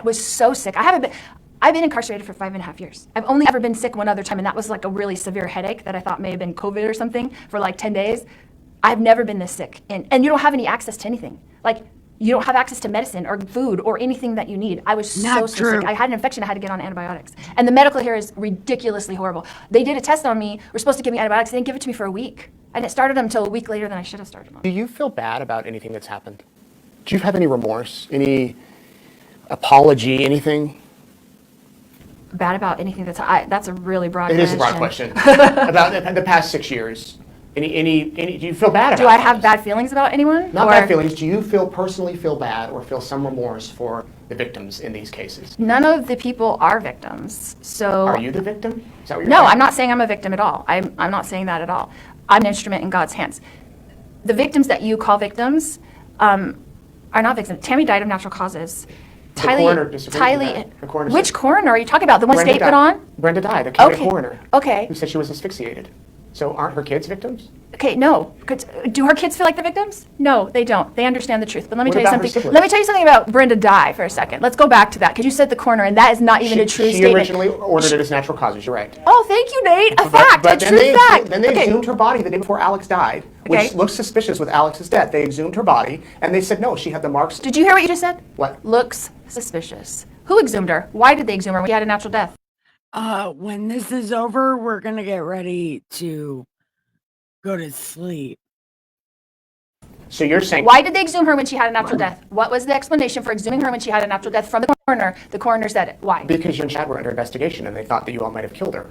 Was so sick. I've been incarcerated for 5.5 years. I've only ever been sick one other time, and that was like a really severe headache that I thought may have been COVID or something for like 10 days. I've never been this sick. And you don't have any access to anything. Like, you don't have access to medicine or food or anything that you need. I was so sick. I had an infection. I had to get on antibiotics. And the medical here is ridiculously horrible. They did a test on me. We're supposed to give me antibiotics. They didn't give it to me for a week. I didn't start them until a week later than I should have started them. Do you feel bad about anything that's happened? Do you have any remorse, any apology, anything? Bad about anything that's a really broad question. It is a broad question. About the past 6 years. Any? Do you feel bad about it? Do I have bad feelings about anyone? Not bad feelings. Do you personally feel bad or feel some remorse for the victims in these cases? None of the people are victims. So are you the victim? Is that what you're No, saying? I'm not saying I'm a victim at all. I'm not saying that at all. I'm an instrument in God's hands. The victims that you call victims are not victims. Tammy died of natural causes. The coroner disagreed with that. The coroner Which said- coroner are you talking about? The one Brenda state put died. on? Brenda died, the county coroner. Okay. Who said she was asphyxiated. So aren't her kids victims? Okay, no. Do her kids feel like they're victims? No, they don't. They understand the truth. But let me What tell you about her something. siblings? Let me tell you something about Brenda Dye for a second. Let's go back to that because you said the coroner, and that is not even a true She statement. originally ordered it as natural causes. You're right. Oh, thank you, Nate. A fact, But a then true they fact. Then they Okay. exhumed her body the day before Alex died, which Okay. looks suspicious with Alex's death. They exhumed her body, and they said no, she had the marks. Did you hear what you just said? What? Looks suspicious. Who exhumed her? Why did they exhume her when she had a natural death? When this is over, we're gonna get ready to go to sleep. So you're saying Why did they exhume her when she had a natural death? What was the explanation for exhuming her when she had a natural death from the coroner? The coroner said it. Why? because you and Chad were under investigation, and they thought that you all might have killed her.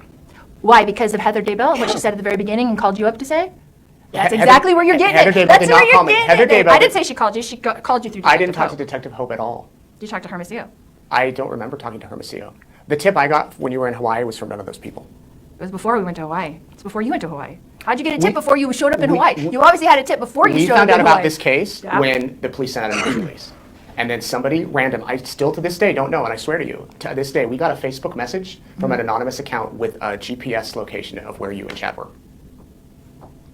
Why? Because of Heather Daybell and what she said at the very beginning and called you up to say? That's Heather- exactly where you're getting Heather it. Daybell That's did where not you're call me. getting Heather it. Daybell I did- didn't say she called you. She called you through I didn't Detective talk to Hope. Detective Hope at all. Did you talk to Hermosillo? I don't remember talking to Hermosillo. The tip I got when you were in Hawaii was from none of those people. It was before we went to Hawaii. It's before you went to Hawaii. How'd you get a tip We- before you showed up in we- Hawaii? You obviously had a tip before you We showed up found in out Hawaii. about this case Yeah. when the police sent out a news release. And then somebody random, I still to this day don't know, and I swear to you, to this day, we got a Facebook message from an anonymous account with a GPS location of where you and Chad were.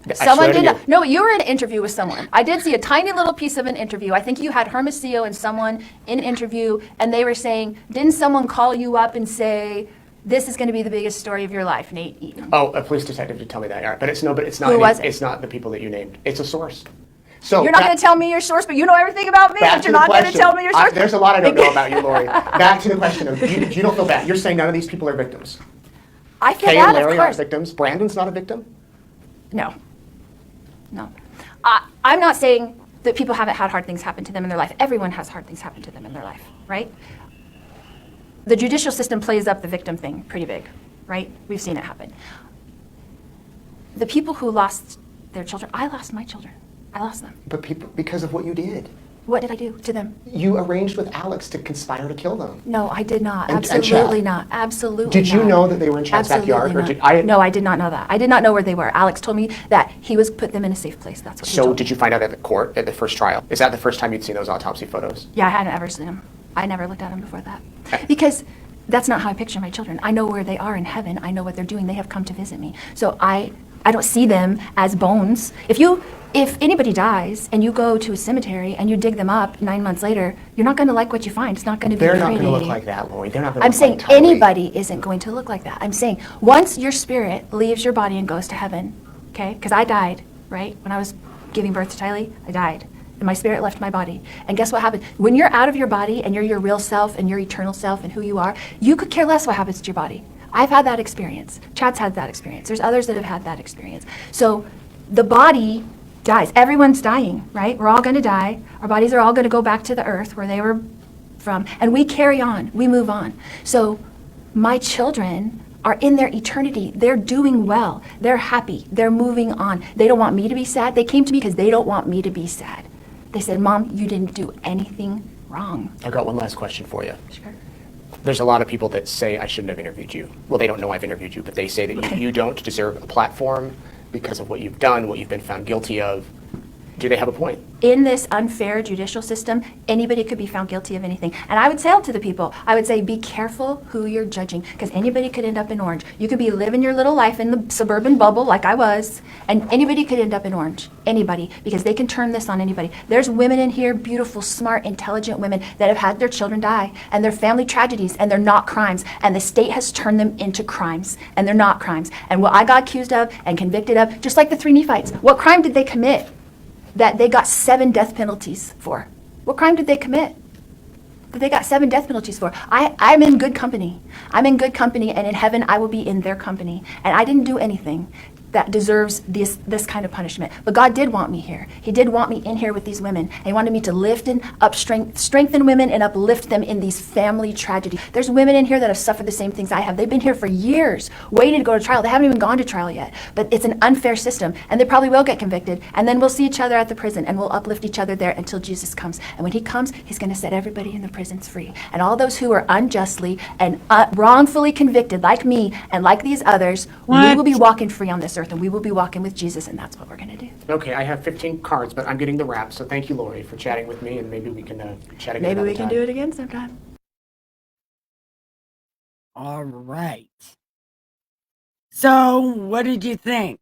I Someone swear to did you. not. No, you were in an interview with someone. I did see a tiny little piece of an interview. I think you had Hermosillo and someone in an interview, and they were saying, didn't someone call you up and say, this is going to be the biggest story of your life, Nate Eaton? Oh, a police detective did tell me that, yeah. But it's not. Who was it? It's not the people that you named. It's a source. So You're not going to tell me your source, but you know everything about me, back but to you're the not going to question. tell me your source. There's a lot I don't know about you, Laurie. Back to the question of you don't feel bad. You're saying none of these people are victims. I feel Kay bad, and of Larry aren't course. victims. Brandon's not a victim. No. No. I'm not saying that people haven't had hard things happen to them in their life. Everyone has hard things happen to them in their life, right? The judicial system plays up the victim thing pretty big, right? We've seen it happen. The people who lost their children, I lost my children. I lost them. But people, because of what you did. What did I do to them? You arranged with Alex to conspire to kill them. No, I did not. And Absolutely Chad. not. Absolutely Did you not. know that they were in Chad's backyard? Absolutely Or not. did I? No, I did not know that. I did not know where they were. Alex told me that he was put them in a safe place. That's what he So told me. did you find out at the court, at the first trial? Is that the first time you'd seen those autopsy photos? Yeah, I hadn't ever seen him. I never looked at him before that. Because that's not how I picture my children. I know where they are in heaven. I know what they're doing. They have come to visit me. So I don't see them as bones. If anybody dies and you go to a cemetery and you dig them up 9 months later, you're not going to like what you find. It's not going to be They're not pretty. going to look like that, Laurie. They're not going to I'm look saying like Tylee. anybody isn't going to look like that. I'm saying once your spirit leaves your body and goes to heaven, okay? Because I died, right? When I was giving birth to Tylee, I died. And my spirit left my body. And guess what happened? When you're out of your body and you're your real self and your eternal self and who you are, you could care less what happens to your body. I've had that experience. Chad's had that experience. There's others that have had that experience. So the body dies. Everyone's dying, right? We're all going to die. Our bodies are all going to go back to the earth where they were from. And we carry on. We move on. So my children are in their eternity. They're doing well. They're happy. They're moving on. They don't want me to be sad. They came to me because they don't want me to be sad. They said, Mom, you didn't do anything wrong. I've got one last question for you. Sure. There's a lot of people that say I shouldn't have interviewed you. Well, they don't know I've interviewed you, but they say that you don't deserve a platform because of what you've done, what you've been found guilty of. Do they have a point? In this unfair judicial system, anybody could be found guilty of anything. And I would say to the people, I would say, be careful who you're judging, because anybody could end up in Orange. You could be living your little life in the suburban bubble like I was, and anybody could end up in Orange. Anybody, because they can turn this on anybody. There's women in here, beautiful, smart, intelligent women that have had their children die, and they're family tragedies, and they're not crimes. And the state has turned them into crimes, and they're not crimes. And what I got accused of and convicted of, just like the 3 Nephites, what crime did they commit that they got 7 death penalties for? What crime did they commit that they got 7 death penalties for? I'm in good company. I'm in good company, and in heaven I will be in their company. And I didn't do anything that deserves this kind of punishment. But God did want me here. He did want me in here with these women. And he wanted me to lift and strengthen women and uplift them in these family tragedies. There's women in here that have suffered the same things I have. They've been here for years, waiting to go to trial. They haven't even gone to trial yet. But it's an unfair system, and they probably will get convicted. And then we'll see each other at the prison, and we'll uplift each other there until Jesus comes. And when he comes, he's going to set everybody in the prisons free. And all those who are unjustly and wrongfully convicted, like me and like these others, we will be walking free on this earth, and we will be walking with Jesus, and that's what we're going to do. Okay, I have 15 cards, but I'm getting the wrap. So thank you, Laurie, for chatting with me, and maybe we can chat again. Maybe another we can time. do it again sometime. All right. So, what did you think?